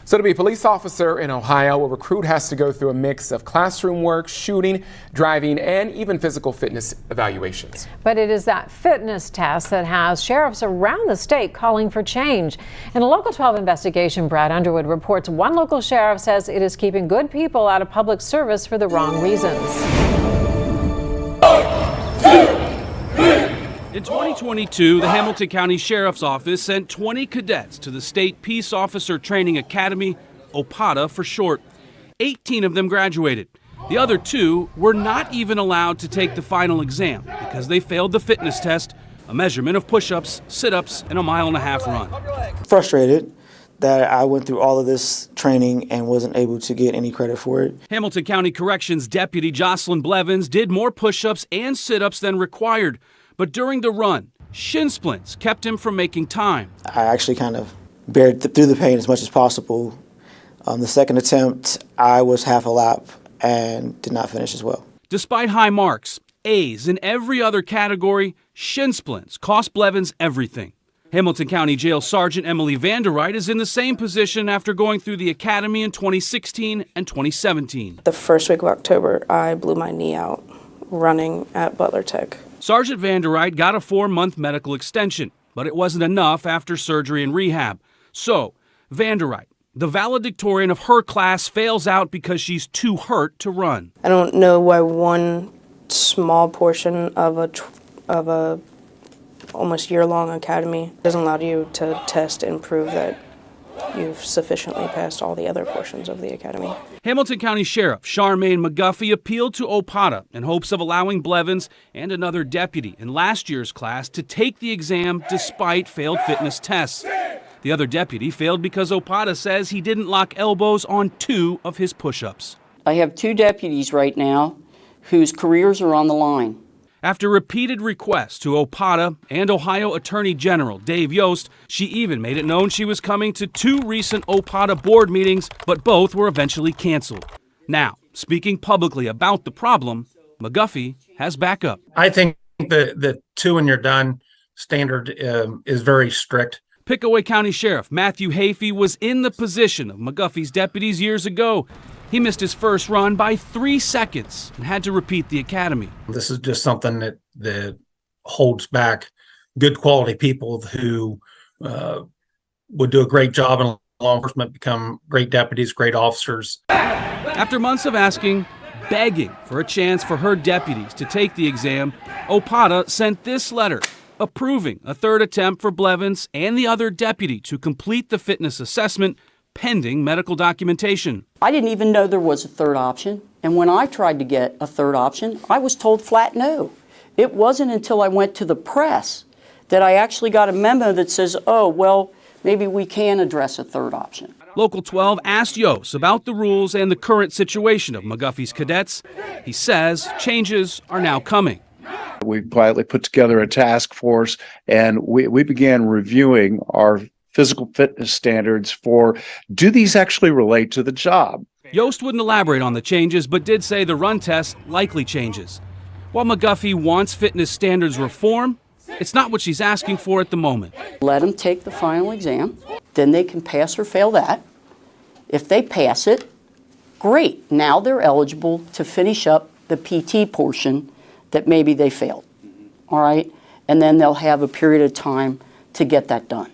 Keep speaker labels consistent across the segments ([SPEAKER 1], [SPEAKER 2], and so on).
[SPEAKER 1] So to be a police officer in Ohio, a recruit has to go through a mix of classroom work, shooting, driving, and even physical fitness evaluations.
[SPEAKER 2] But it is that fitness test that has sheriffs around the state calling for change. In a Local 12 investigation, Brad Underwood reports one local sheriff says it is keeping good people out of public service for the wrong reasons.
[SPEAKER 3] In 2022, the Hamilton County Sheriff's Office sent 20 cadets to the State Peace Officer Training Academy, OPATA for short. 18 of them graduated. The other 2 were not even allowed to take the final exam because they failed the fitness test, a measurement of push-ups, sit-ups, and a 1.5 mile run.
[SPEAKER 4] Frustrated that I went through all of this training and wasn't able to get any credit for it.
[SPEAKER 3] Hamilton County Corrections Deputy Jocelyn Blevins did more push-ups and sit-ups than required. But during the run, shin splints kept him from making time.
[SPEAKER 4] I actually kind of bared through the pain as much as possible. The second attempt, I was half a lap and did not finish as well.
[SPEAKER 3] Despite high marks, A's in every other category, shin splints cost Blevins everything. Hamilton County Jail Sergeant Emily Vanderwright is in the same position after going through the academy in 2016 and 2017.
[SPEAKER 5] The first week of October, I blew my knee out running at Butler Tech.
[SPEAKER 3] Sergeant Vanderwright got a 4-month medical extension, but it wasn't enough after surgery and rehab. So, Vanderwright, the valedictorian of her class, fails out because she's too hurt to run.
[SPEAKER 5] I don't know why one small portion of a almost year-long academy doesn't allow you to test and prove that you've sufficiently passed all the other portions of the academy.
[SPEAKER 3] Hamilton County Sheriff Charmaine McGuffey appealed to OPATA in hopes of allowing Blevins and another deputy in last year's class to take the exam despite failed fitness tests. The other deputy failed because OPATA says he didn't lock elbows on 2 of his push-ups.
[SPEAKER 6] I have 2 deputies right now whose careers are on the line.
[SPEAKER 3] After repeated requests to OPATA and Ohio Attorney General Dave Yost, she even made it known she was coming to 2 recent OPATA board meetings, but both were eventually canceled. Now, speaking publicly about the problem, McGuffey has backup.
[SPEAKER 7] I think the 2 and you're done standard is very strict.
[SPEAKER 3] Pickaway County Sheriff Matthew Hafey was in the position of McGuffey's deputies years ago. He missed his first run by 3 seconds and had to repeat the academy.
[SPEAKER 7] This is just something that holds back good quality people who would do a great job in law enforcement, become great deputies, great officers.
[SPEAKER 3] After months of asking, begging for a chance for her deputies to take the exam, OPATA sent this letter approving a 3rd attempt for Blevins and the other deputy to complete the fitness assessment pending medical documentation.
[SPEAKER 6] I didn't even know there was a 3rd option, and when I tried to get a 3rd option, I was told flat no. It wasn't until I went to the press that I actually got a memo that says, oh, well, maybe we can address a 3rd option.
[SPEAKER 3] Local 12 asked Yost about the rules and the current situation of McGuffey's cadets. He says changes are now coming.
[SPEAKER 8] We quietly put together a task force, and we began reviewing our physical fitness standards for, do these actually relate to the job?
[SPEAKER 3] Yost wouldn't elaborate on the changes, but did say the run test likely changes. While McGuffey wants fitness standards reform, it's not what she's asking for at the moment.
[SPEAKER 6] Let them take the final exam, then they can pass or fail that. If they pass it, great. Now they're eligible to finish up the PT portion that maybe they failed, all right? And then they'll have a period of time to get that done.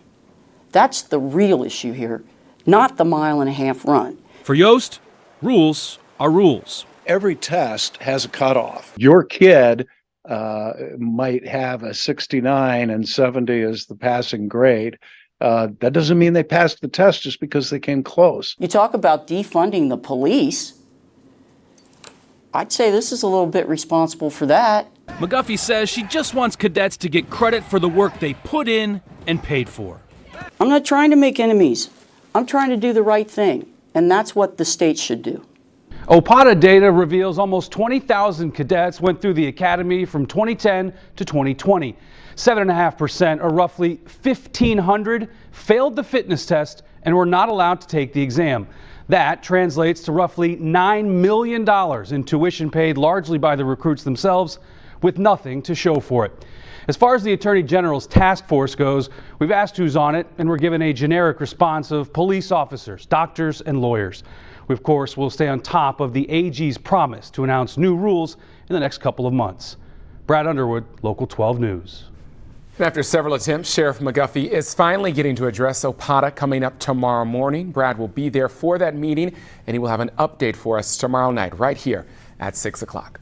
[SPEAKER 6] That's the real issue here, not the 1.5 mile run.
[SPEAKER 3] For Yost, rules are rules.
[SPEAKER 8] Every test has a cutoff. Your kid might have a 69 and 70 as the passing grade. That doesn't mean they passed the test just because they came close.
[SPEAKER 6] You talk about defunding the police. I'd say this is a little bit responsible for that.
[SPEAKER 3] McGuffey says she just wants cadets to get credit for the work they put in and paid for.
[SPEAKER 6] I'm not trying to make enemies. I'm trying to do the right thing, and that's what the state should do.
[SPEAKER 3] OPATA data reveals almost 20,000 cadets went through the academy from 2010 to 2020. 7.5%, or roughly 1,500, failed the fitness test and were not allowed to take the exam. That translates to roughly $9 million in tuition paid largely by the recruits themselves, with nothing to show for it.
[SPEAKER 9] As far as the Attorney General's task force goes, we've asked who's on it, and we're given a generic response of police officers, doctors, and lawyers. We, of course, will stay on top of the AG's promise to announce new rules in the next couple of months. Brad Underwood, Local 12 News.
[SPEAKER 1] And after several attempts, Sheriff McGuffey is finally getting to address OPATA coming up tomorrow morning. Brad will be there for that meeting, and he will have an update for us tomorrow night right here at 6 o'clock.